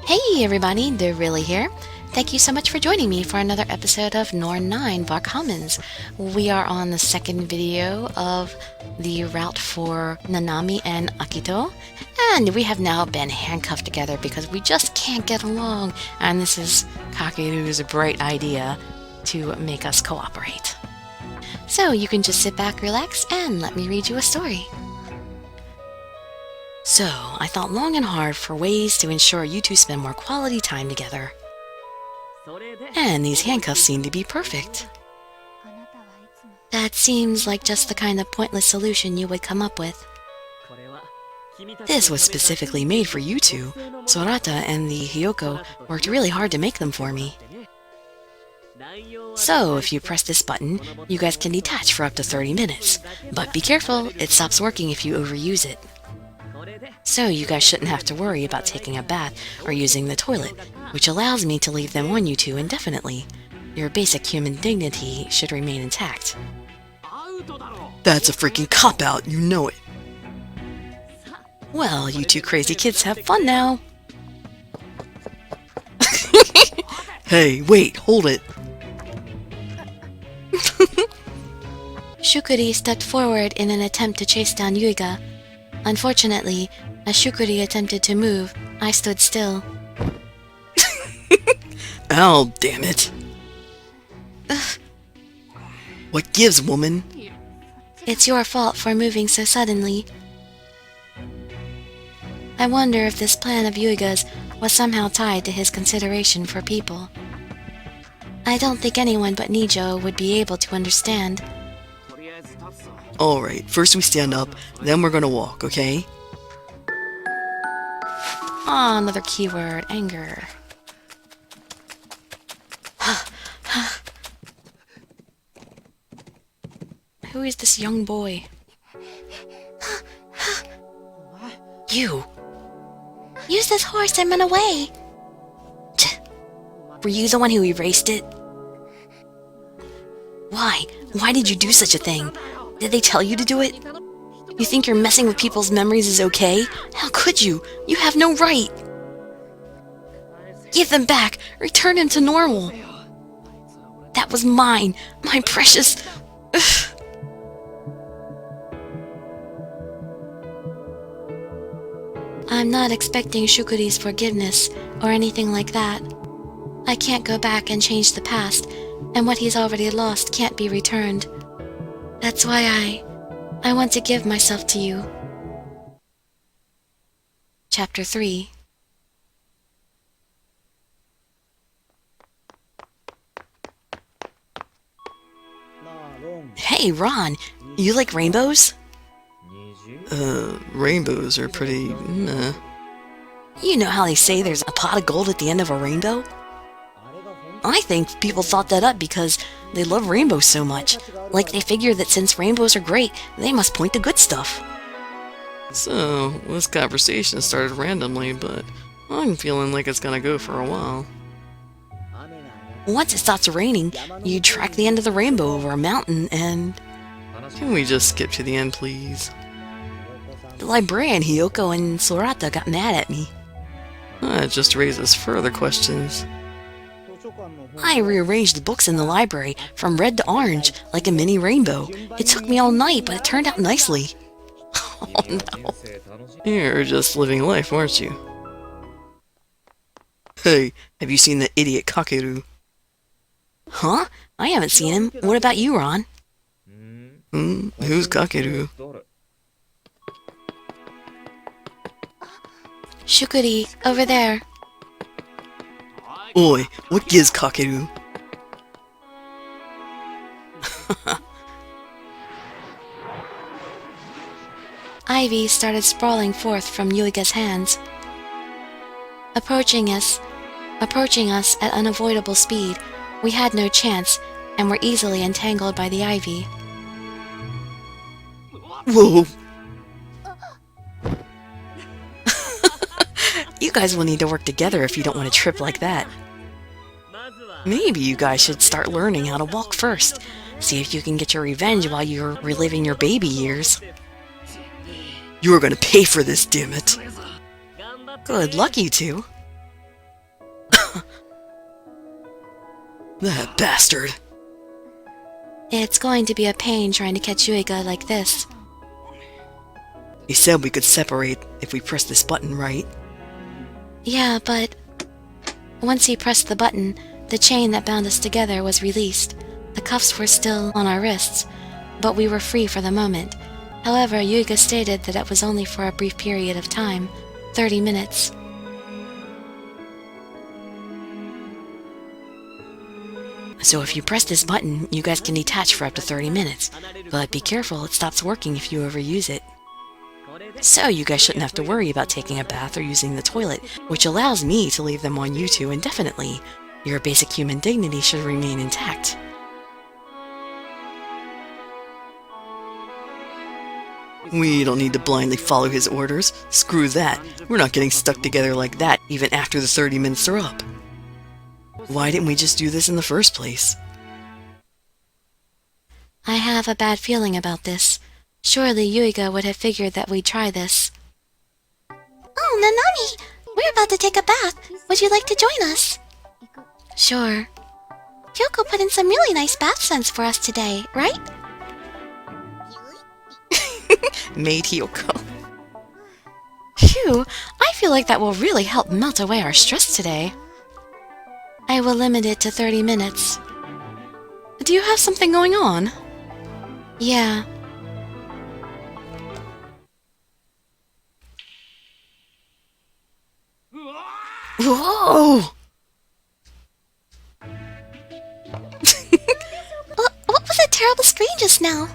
Hey everybody, Dirili here. Thank you so much for joining me for another episode of Norn9 Bar Commons. We are on the second video of the route for Nanami and Akito, and we have now been handcuffed together because we just can't get along, and this is Kakeru's bright idea to make us cooperate. So you can just sit back, relax, and let me read you a story. So, I thought long and hard for ways to ensure you two spend more quality time together. And these handcuffs seem to be perfect. That seems like just the kind of pointless solution you would come up with. This was specifically made for you two. Sorata and the Hiyoko worked really hard to make them for me. So, if you press this button, you guys can detach for up to 30 minutes. But be careful, it stops working if you overuse it. So you guys shouldn't have to worry about taking a bath or using the toilet, which allows me to leave them on you two indefinitely. Your basic human dignity should remain intact. That's a freaking cop-out, you know it. Well, you two crazy kids have fun now. Hey, wait, hold it. Shukuri stepped forward in an attempt to chase down Yuiga. Unfortunately, as Shukuri attempted to move, I stood still. Ow, damn it. What gives, woman? It's your fault for moving so suddenly. I wonder if this plan of Yuiga's was somehow tied to his consideration for people. I don't think anyone but Nijo would be able to understand. Alright, first we stand up, then we're gonna walk, okay? Ah, another keyword, anger. Who is this young boy? You! Use this horse and run away! Were you the one who erased it? Why? Why did you do such a thing? Did they tell you to do it? You think you're messing with people's memories is okay? How could you? You have no right! Give them back! Return them to normal! That was mine! My precious... I'm not expecting Shukuri's forgiveness or anything like that. I can't go back and change the past, and what he's already lost can't be returned. That's why I want to give myself to you. Chapter 3. Hey, Ron! You like rainbows? Rainbows are pretty, meh. You know how they say there's a pot of gold at the end of a rainbow? I think people thought that up because they love rainbows so much. Like they figure that since rainbows are great, they must point to good stuff. So, this conversation started randomly, but I'm feeling like it's gonna go for a while. Once it stops raining, you track the end of the rainbow over a mountain and... Can we just skip to the end, please? The librarian Hiyoko and Sorata got mad at me. That just raises further questions. I rearranged the books in the library from red to orange, like a mini rainbow. It took me all night, but it turned out nicely. Oh no. You're just living life, aren't you? Hey, have you seen the idiot Kakeru? Huh? I haven't seen him. What about you, Ron? Who's Kakeru? Shukuri, over there. Oi, what gives, Kakeru? Ivy started sprawling forth from Yuiga's hands. Approaching us at unavoidable speed, we had no chance and were easily entangled by the ivy. Whoa! You guys will need to work together if you don't want to trip like that. Maybe you guys should start learning how to walk first. See if you can get your revenge while you're reliving your baby years. You're gonna pay for this, damn it! Good luck, you two. That bastard! It's going to be a pain trying to catch Yuiga like this. He said we could separate if we press this button, right? Yeah, but... Once he pressed the button, the chain that bound us together was released. The cuffs were still on our wrists, but we were free for the moment. However, Yuiga stated that it was only for a brief period of time, 30 minutes. So if you press this button, you guys can detach for up to 30 minutes. But be careful, it stops working if you overuse it. So you guys shouldn't have to worry about taking a bath or using the toilet, which allows me to leave them on you two indefinitely. Your basic human dignity should remain intact. We don't need to blindly follow his orders. Screw that. We're not getting stuck together like that even after the 30 minutes are up. Why didn't we just do this in the first place? I have a bad feeling about this. Surely Yuiga would have figured that we'd try this. Oh, Nanami! We're about to take a bath. Would you like to join us? Sure. Kyoko put in some really nice bath scents for us today, right? Maid Hyoko. Phew, I feel like that will really help melt away our stress today. I will limit it to 30 minutes. Do you have something going on? Yeah. Whoa! What was that terrible scream just now?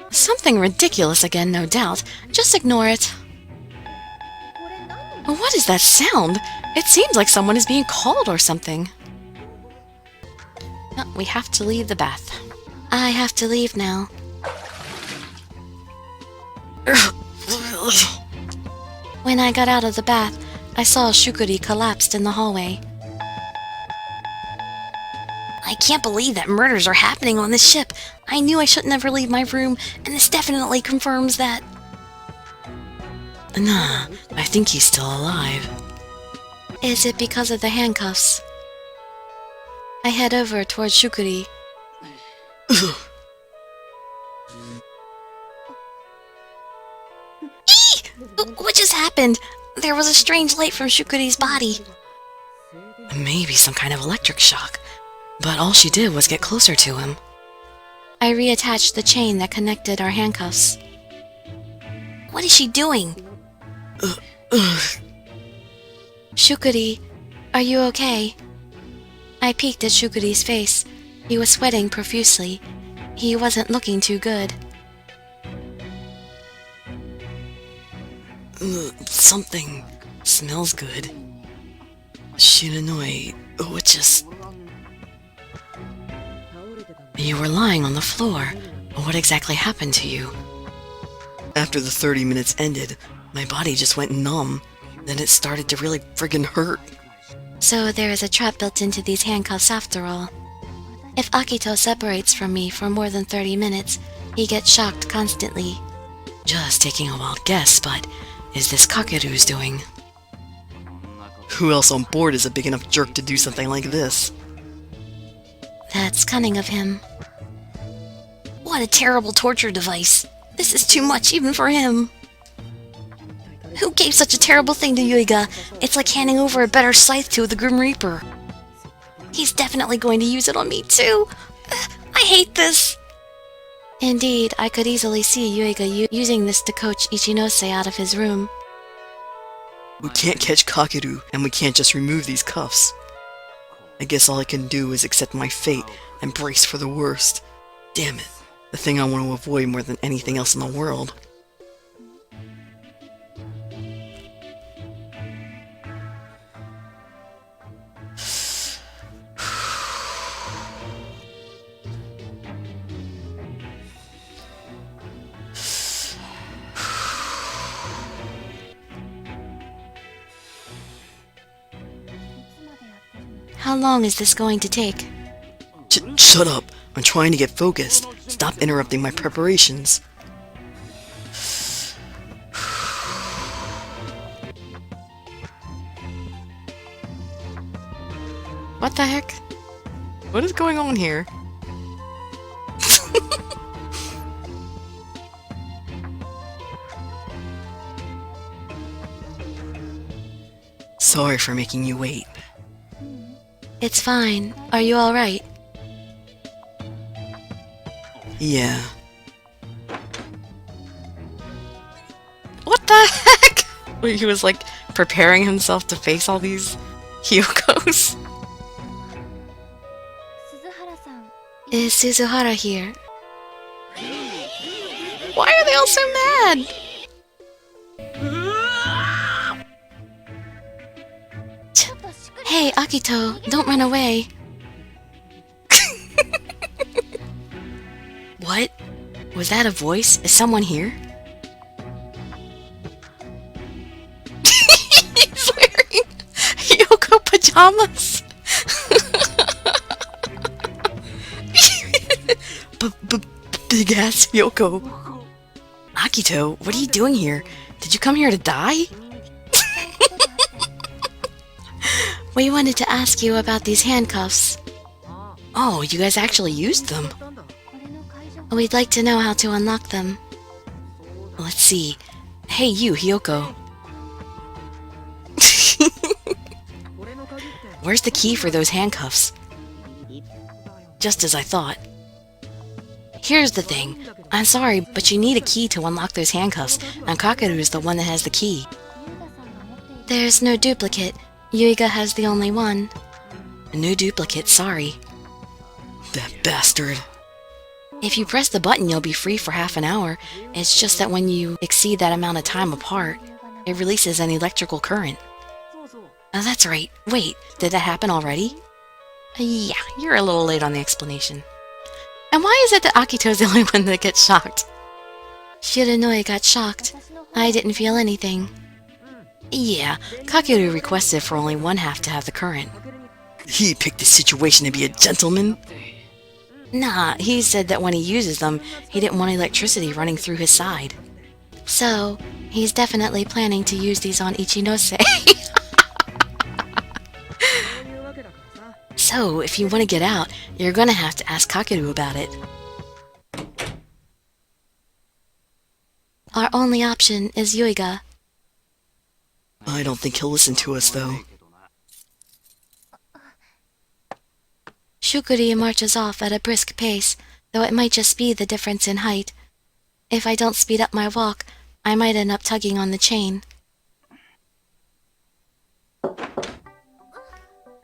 Something ridiculous again, no doubt. Just ignore it. What is that sound? It seems like someone is being called or something. We have to leave the bath. I have to leave now. When I got out of the bath, I saw Shukuri collapsed in the hallway. I can't believe that murders are happening on this ship. I knew I should never leave my room, and this definitely confirms that. Nah, I think he's still alive. Is it because of the handcuffs? I head over towards Shukuri. What just happened? There was a strange light from Shukuri's body. Maybe some kind of electric shock, but all she did was get closer to him. I reattached the chain that connected our handcuffs. What is she doing? Shukuri, are you okay? I peeked at Shukuri's face. He was sweating profusely. He wasn't looking too good. Something smells good. Shiranui, just... You were lying on the floor. What exactly happened to you? After the 30 minutes ended, my body just went numb. Then it started to really friggin' hurt. So there is a trap built into these handcuffs after all. If Akito separates from me for more than 30 minutes, he gets shocked constantly. Just taking a wild guess, but is this Kakeru's doing? Who else on board is a big enough jerk to do something like this? That's cunning of him. What a terrible torture device. This is too much even for him. Who gave such a terrible thing to Yuiga? It's like handing over a better scythe to the Grim Reaper. He's definitely going to use it on me too. I hate this. Indeed, I could easily see Yuiga using this to coach Ichinose out of his room. We can't catch Kakeru, and we can't just remove these cuffs. I guess all I can do is accept my fate and brace for the worst. Damn it, the thing I want to avoid more than anything else in the world. How long is this going to take? Shut up! I'm trying to get focused. Stop interrupting my preparations. What the heck? What is going on here? Sorry for making you wait. It's fine. Are you alright? Yeah. What the heck? He was like preparing himself to face all these Hyokos. Is Suzuhara here? Why are they all so mad? Hey, Akito, don't run away. What? Was that a voice? Is someone here? He's wearing Hyoko pajamas. Big ass Hyoko. Akito, what are you doing here? Did you come here to die? We wanted to ask you about these handcuffs. Oh, you guys actually used them. We'd like to know how to unlock them. Let's see. Hey, you, Hyoko. Where's the key for those handcuffs? Just as I thought. Here's the thing. I'm sorry, but you need a key to unlock those handcuffs, and Kakeru is the one that has the key. There's no duplicate. Yuiga has the only one. No duplicate, sorry. That bastard. If you press the button, you'll be free for half an hour. It's just that when you exceed that amount of time apart, it releases an electrical current. Oh, that's right. Wait, did that happen already? Yeah, you're a little late on the explanation. And why is it that Akito's the only one that gets shocked? Shiranui got shocked. I didn't feel anything. Yeah, Kakeru requested for only one half to have the current. He picked the situation to be a gentleman? Nah, he said that when he uses them, he didn't want electricity running through his side. So, he's definitely planning to use these on Ichinose. So, if you want to get out, you're gonna have to ask Kakeru about it. Our only option is Yuiga. I don't think he'll listen to us, though. Shukuri marches off at a brisk pace, though it might just be the difference in height. If I don't speed up my walk, I might end up tugging on the chain.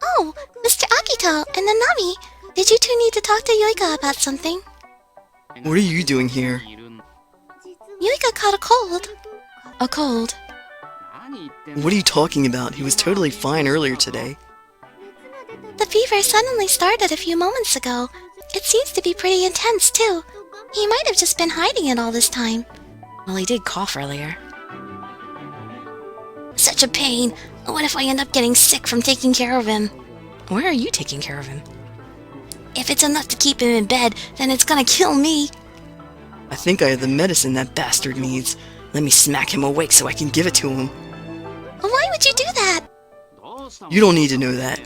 Oh, Mr. Akito and Nanami! Did you two need to talk to Yuiga about something? What are you doing here? Yuiga caught a cold. A cold. What are you talking about? He was totally fine earlier today. The fever suddenly started a few moments ago. It seems to be pretty intense, too. He might have just been hiding it all this time. Well, he did cough earlier. Such a pain. What if I end up getting sick from taking care of him? Where are you taking care of him? If it's enough to keep him in bed, then it's gonna kill me. I think I have the medicine that bastard needs. Let me smack him awake so I can give it to him. Why would you do that? You don't need to know that.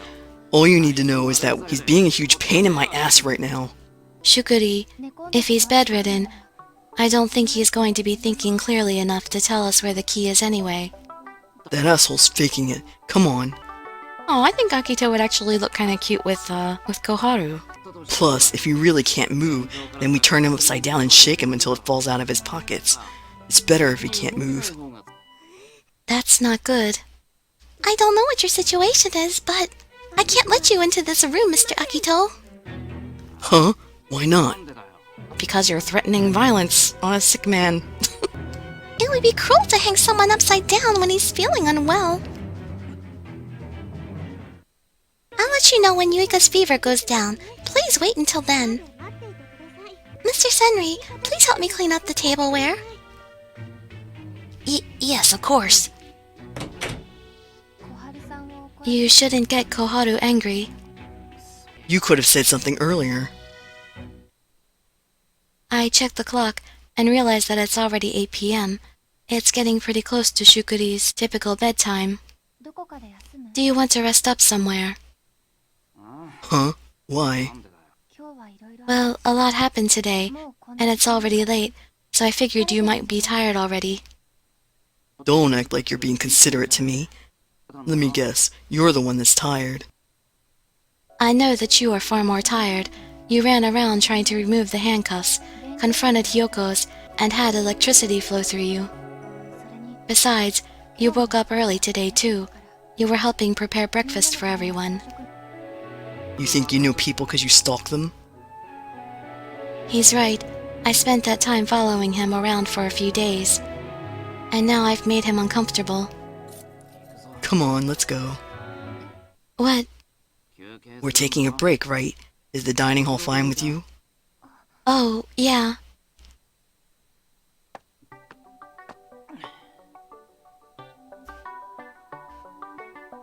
All you need to know is that he's being a huge pain in my ass right now. Shukuri, if he's bedridden, I don't think he's going to be thinking clearly enough to tell us where the key is anyway. That asshole's faking it. Come on. Oh, I think Akito would actually look kind of cute with Koharu. Plus, if he really can't move, then we turn him upside down and shake him until it falls out of his pockets. It's better if he can't move. That's not good. I don't know what your situation is, but I can't let you into this room, Mr. Akito. Huh? Why not? Because you're threatening violence on a sick man. It would be cruel to hang someone upside down when he's feeling unwell. I'll let you know when Yuika's fever goes down. Please wait until then. Mr. Senri, please help me clean up the tableware. Yes, of course. You shouldn't get Koharu angry. You could have said something earlier. I checked the clock and realized that it's already 8 p.m. It's getting pretty close to Shukuri's typical bedtime. Do you want to rest up somewhere? Huh? Why? Well, a lot happened today, and it's already late, so I figured you might be tired already. Don't act like you're being considerate to me. Let me guess, you're the one that's tired. I know that you are far more tired. You ran around trying to remove the handcuffs, confronted Hyoko's, and had electricity flow through you. Besides, you woke up early today too. You were helping prepare breakfast for everyone. You think you know people because you stalk them? He's right. I spent that time following him around for a few days. And now I've made him uncomfortable. Come on, let's go. What? We're taking a break, right? Is the dining hall fine with you? Oh, yeah.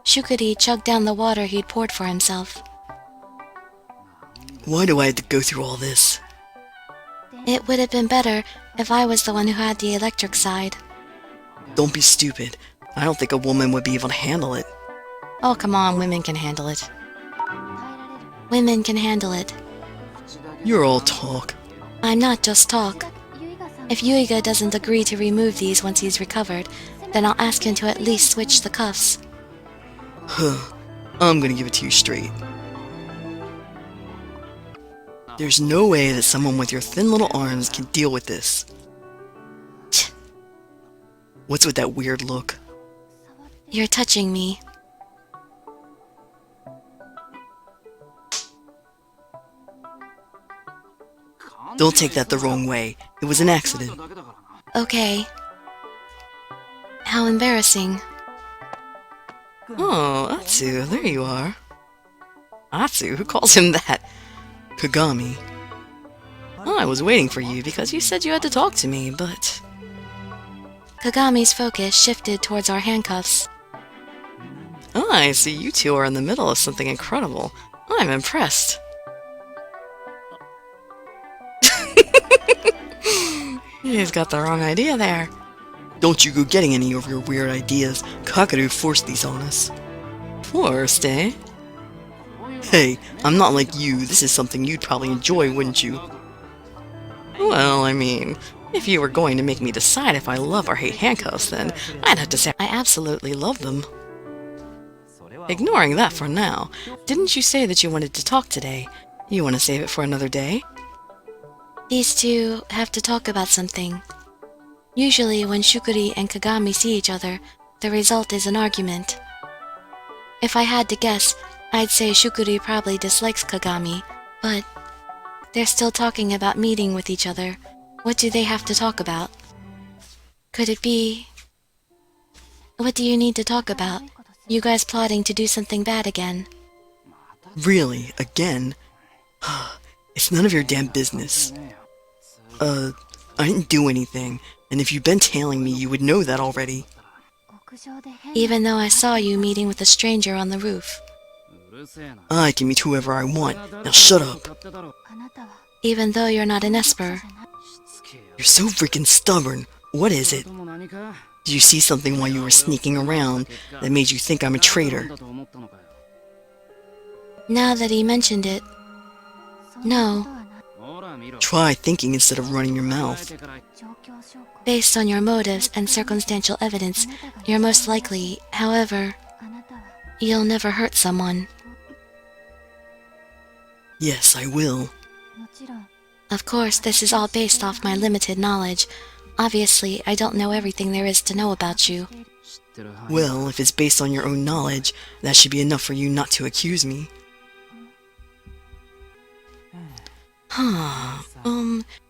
Shukuri chugged down the water he'd poured for himself. Why do I have to go through all this? It would have been better if I was the one who had the electric side. Don't be stupid. I don't think a woman would be able to handle it. Oh, come on, women can handle it. Women can handle it. You're all talk. I'm not just talk. If Yuiga doesn't agree to remove these once he's recovered, then I'll ask him to at least switch the cuffs. Huh. I'm gonna give it to you straight. There's no way that someone with your thin little arms can deal with this. What's with that weird look? You're touching me. Don't take that the wrong way. It was an accident. Okay. How embarrassing. Oh, Atsu, there you are. Atsu? Who calls him that? Kagami. Oh, I was waiting for you because you said you had to talk to me, but... Kagami's focus shifted towards our handcuffs. Oh, I see you two are in the middle of something incredible. I'm impressed. He's got the wrong idea there. Don't you go getting any of your weird ideas. Kakeru forced these on us. Forced, eh? Hey, I'm not like you. This is something you'd probably enjoy, wouldn't you? Well, I mean, if you were going to make me decide if I love or hate handcuffs, then I'd have to say I absolutely love them. Ignoring that for now, didn't you say that you wanted to talk today? You want to save it for another day? These two have to talk about something. Usually when Shukuri and Kagami see each other, the result is an argument. If I had to guess, I'd say Shukuri probably dislikes Kagami, but they're still talking about meeting with each other. What do they have to talk about? Could it be... What do you need to talk about? You guys plotting to do something bad again. Really? Again? It's none of your damn business. I didn't do anything, and if you'd been tailing me, you would know that already. Even though I saw you meeting with a stranger on the roof. I can meet whoever I want. Now shut up. Even though you're not an Esper. You're so freaking stubborn. What is it? Did you see something while you were sneaking around that made you think I'm a traitor? Now that he mentioned it... No. Try thinking instead of running your mouth. Based on your motives and circumstantial evidence, you're most likely, however, you'll never hurt someone. Yes, I will. Of course, this is all based off my limited knowledge. Obviously, I don't know everything there is to know about you. Well, if it's based on your own knowledge, that should be enough for you not to accuse me.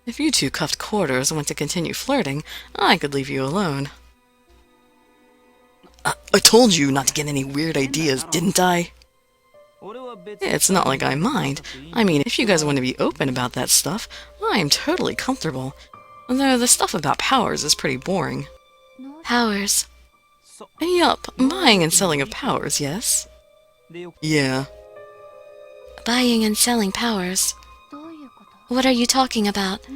If you two cuffed quarters want to continue flirting, I could leave you alone. I told you not to get any weird ideas, didn't I? It's not like I mind. I mean, if you guys want to be open about that stuff, I'm totally comfortable. Though the stuff about powers is pretty boring. Powers? Yup, buying and selling of powers, yes? Yeah. Buying and selling powers? What are you talking about?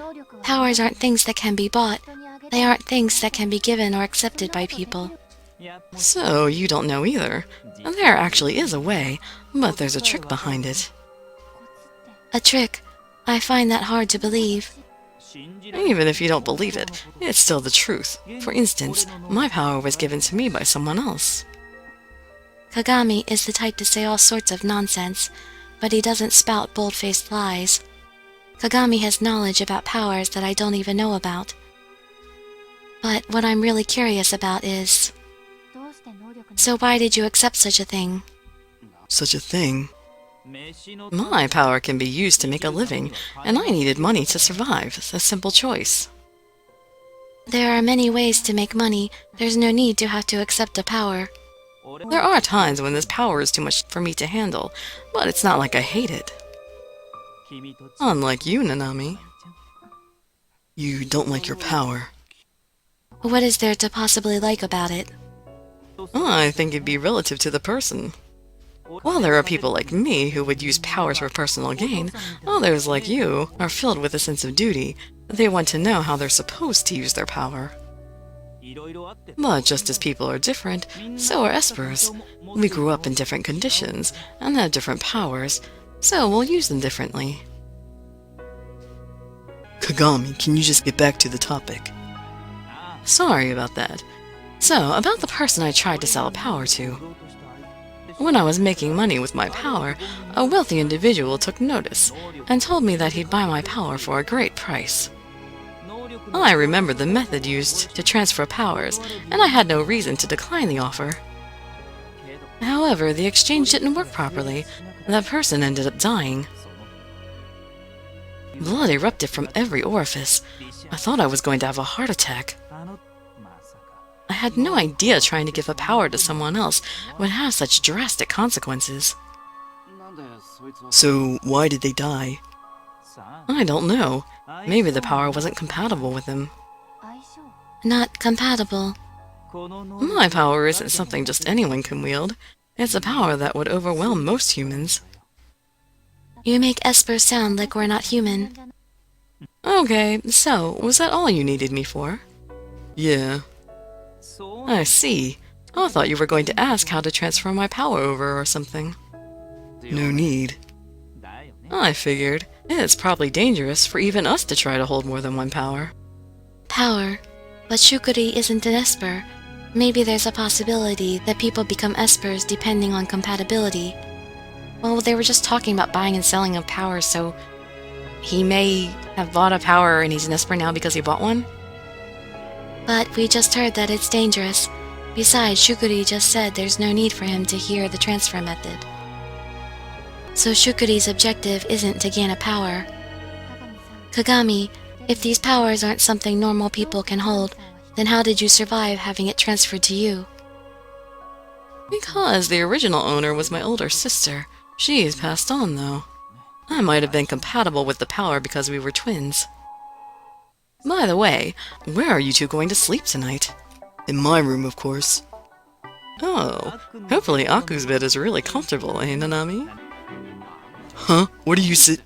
Powers aren't things that can be bought. They aren't things that can be given or accepted by people. So, you don't know either. There actually is a way, but there's a trick behind it. A trick. I find that hard to believe. Even if you don't believe it, it's still the truth. For instance, my power was given to me by someone else. Kagami is the type to say all sorts of nonsense, but he doesn't spout bold-faced lies. Kagami has knowledge about powers that I don't even know about. But what I'm really curious about is... So why did you accept such a thing? Such a thing? My power can be used to make a living, and I needed money to survive. It's a simple choice. There are many ways to make money. There's no need to have to accept a power. There are times when this power is too much for me to handle, but it's not like I hate it. Unlike you, Nanami. You don't like your power. What is there to possibly like about it? I think it'd be relative to the person. While there are people like me who would use powers for personal gain, others like you are filled with a sense of duty. They want to know how they're supposed to use their power. But just as people are different, so are espers. We grew up in different conditions and have different powers, so we'll use them differently. Kagami, can you just get back to the topic? Sorry about that. So, about the person I tried to sell a power to. When I was making money with my power, a wealthy individual took notice and told me that he'd buy my power for a great price. I remembered the method used to transfer powers, and I had no reason to decline the offer. However, the exchange didn't work properly, and that person ended up dying. Blood erupted from every orifice. I thought I was going to have a heart attack. I had no idea trying to give a power to someone else would have such drastic consequences. So, why did they die? I don't know. Maybe the power wasn't compatible with them. Not compatible. My power isn't something just anyone can wield. It's a power that would overwhelm most humans. You make espers sound like we're not human. Okay, so, was that all you needed me for? Yeah. I see. I thought you were going to ask how to transfer my power over or something. No need. I figured. It's probably dangerous for even us to try to hold more than one power. Power. But Shukuri isn't an esper. Maybe there's a possibility that people become espers depending on compatibility. Well, they were just talking about buying and selling of powers, so... he may have bought a power and he's an esper now because he bought one? But we just heard that it's dangerous. Besides, Shukuri just said there's no need for him to hear the transfer method. So Shukuri's objective isn't to gain a power. Kagami, if these powers aren't something normal people can hold, then how did you survive having it transferred to you? Because the original owner was my older sister. She's passed on, though. I might have been compatible with the power because we were twins. By the way, where are you two going to sleep tonight? In my room, of course. Oh, hopefully Aku's bed is really comfortable, eh, Nanami? Huh? What do you sit?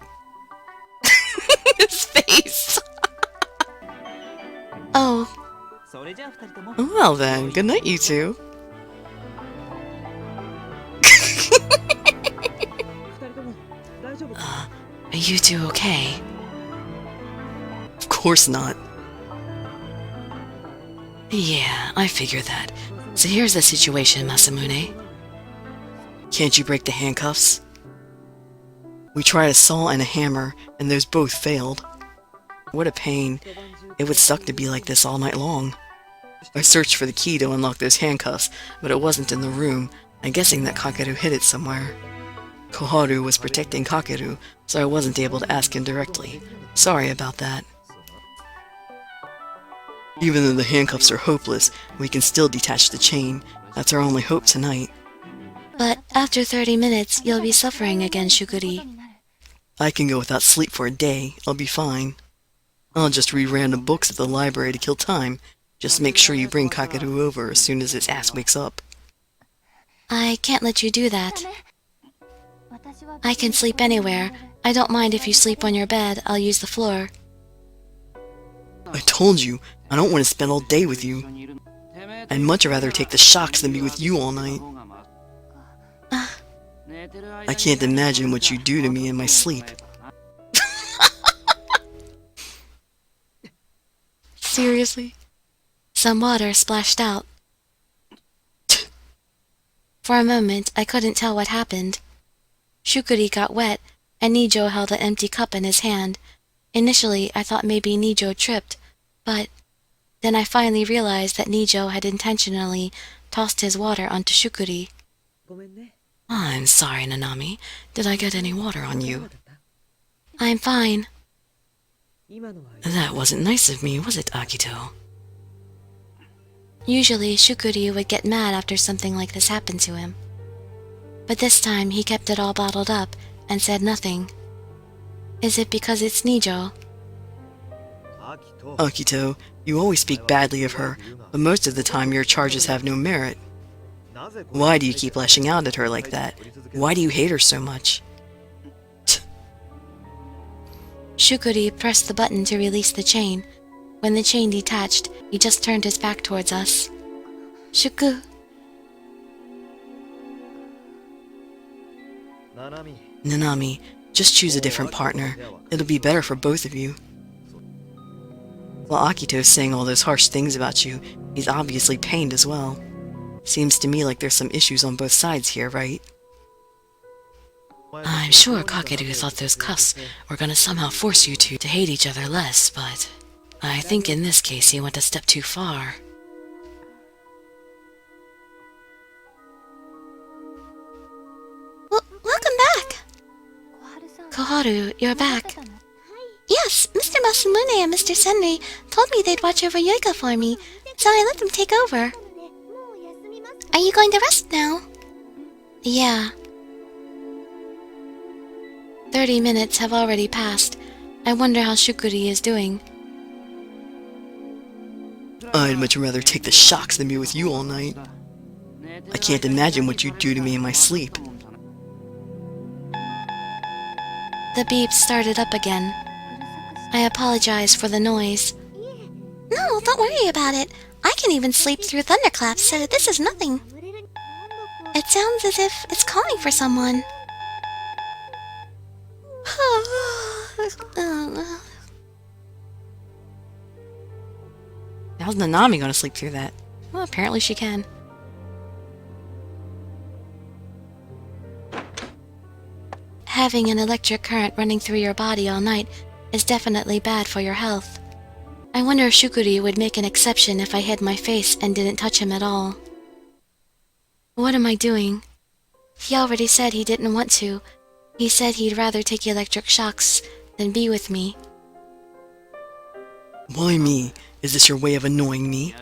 His face! Oh. Well then, good night, you two. Are you two okay? Of course not. Yeah, I figured that. So here's the situation, Masamune. Can't you break the handcuffs? We tried a saw and a hammer, and those both failed. What a pain. It would suck to be like this all night long. I searched for the key to unlock those handcuffs, but it wasn't in the room. I'm guessing that Kakeru hid it somewhere. Koharu was protecting Kakeru, so I wasn't able to ask him directly. Sorry about that. Even though the handcuffs are hopeless, we can still detach the chain. That's our only hope tonight. But after 30 minutes, you'll be suffering again, Shukuri. I can go without sleep for a day. I'll be fine. I'll just read random books at the library to kill time. Just make sure you bring Kakeru over as soon as his ass wakes up. I can't let you do that. I can sleep anywhere. I don't mind if you sleep on your bed. I'll use the floor. I told you, I don't want to spend all day with you. I'd much rather take the shocks than be with you all night. I can't imagine what you do to me in my sleep. Seriously? Some water splashed out. For a moment, I couldn't tell what happened. Shukuri got wet, and Nijo held an empty cup in his hand. Initially, I thought maybe Nijo tripped, but then I finally realized that Nijo had intentionally tossed his water onto Shukuri. I'm sorry, Nanami. Did I get any water on you? I'm fine. That wasn't nice of me, was it, Akito? Usually, Shukuri would get mad after something like this happened to him. But this time, he kept it all bottled up and said nothing. Is it because it's Nijo? Akito, you always speak badly of her, but most of the time your charges have no merit. Why do you keep lashing out at her like that? Why do you hate her so much? Shukuri pressed the button to release the chain. When the chain detached, he just turned his back towards us. Shuku. Nanami, just choose a different partner. It'll be better for both of you. While Akito's saying all those harsh things about you, he's obviously pained as well. Seems to me like there's some issues on both sides here, right? I'm sure Kakeru thought those cuffs were gonna somehow force you two to hate each other less, but I think in this case he went a step too far. Welcome back! Koharu, you're back. Yes, Mr. Masamune and Mr. Senri told me they'd watch over Yoika for me, so I let them take over. Are you going to rest now? Yeah. 30 minutes have already passed. I wonder how Shukuri is doing. I'd much rather take the shocks than be with you all night. I can't imagine what you'd do to me in my sleep. The beep started up again. I apologize for the noise. No, don't worry about it. I can even sleep through thunderclaps, so this is nothing. It sounds as if it's calling for someone. How's Nanami gonna sleep through that? Well, apparently she can. Having an electric current running through your body all night is definitely bad for your health. I wonder if Shukuri would make an exception if I hid my face and didn't touch him at all. What am I doing? He already said he didn't want to. He said he'd rather take electric shocks than be with me. Why me? Is this your way of annoying me?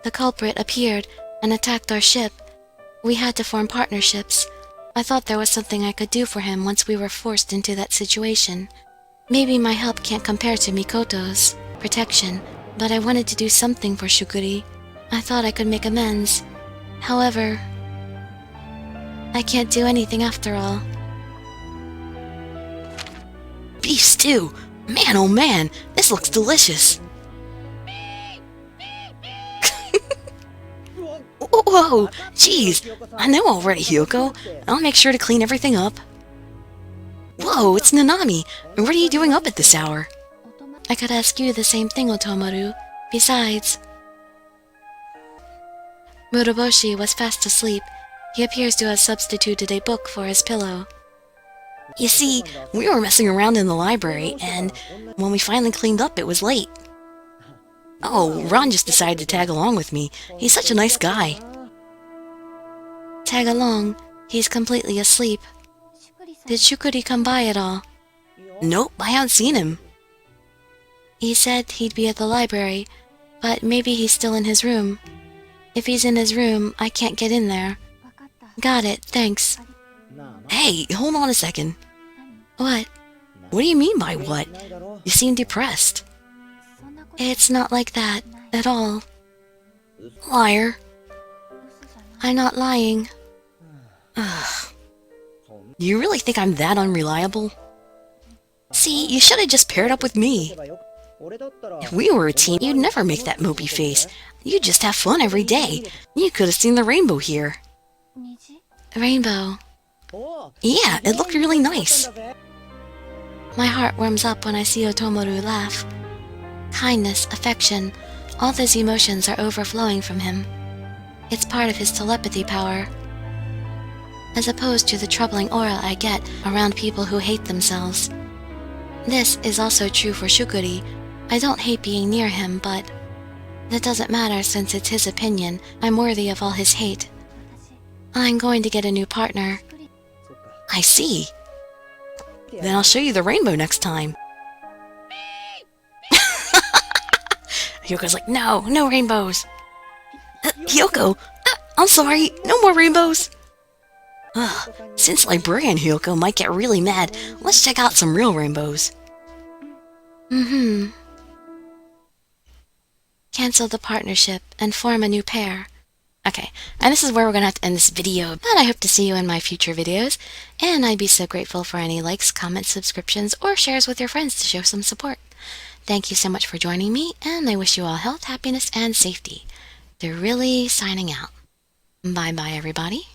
The culprit appeared and attacked our ship. We had to form partnerships. I thought there was something I could do for him once we were forced into that situation. Maybe my help can't compare to Mikoto's protection, but I wanted to do something for Shukuri. I thought I could make amends. However, I can't do anything after all. Beef stew! Man, oh man, this looks delicious! Whoa, jeez, I know already, Hyoko. I'll make sure to clean everything up. Whoa, it's Nanami. What are you doing up at this hour? I could ask you the same thing, Otomaru. Besides... Muraboshi was fast asleep. He appears to have substituted a book for his pillow. You see, we were messing around in the library, and when we finally cleaned up, it was late. Oh, Ron just decided to tag along with me. He's such a nice guy. Tag along. He's completely asleep. Did Shukuri come by at all? Nope, I haven't seen him. He said he'd be at the library, but maybe he's still in his room. If he's in his room, I can't get in there. Got it, thanks. Hey, hold on a second. What? What do you mean by what? You seem depressed. It's not like that, at all. Liar. I'm not lying. Ugh. Do you really think I'm that unreliable? See, you should have just paired up with me. If we were a team, you'd never make that mopey face. You'd just have fun every day. You could have seen the rainbow here. Rainbow. Yeah, it looked really nice. My heart warms up when I see Otomoru laugh. Kindness, affection, all those emotions are overflowing from him. It's part of his telepathy power, as opposed to the troubling aura I get around people who hate themselves. This is also true for Shukuri. I don't hate being near him, but that doesn't matter since it's his opinion. I'm worthy of all his hate. I'm going to get a new partner. I see. Then I'll show you the rainbow next time. Hyoko's like, no, no rainbows. Hyoko, I'm sorry, no more rainbows. Since Librarian Hyoko might get really mad, let's check out some real rainbows. Cancel the partnership and form a new pair. Okay, and this is where we're going to have to end this video, but I hope to see you in my future videos, and I'd be so grateful for any likes, comments, subscriptions, or shares with your friends to show some support. Thank you so much for joining me, and I wish you all health, happiness, and safety. Dirili signing out. Bye-bye, everybody.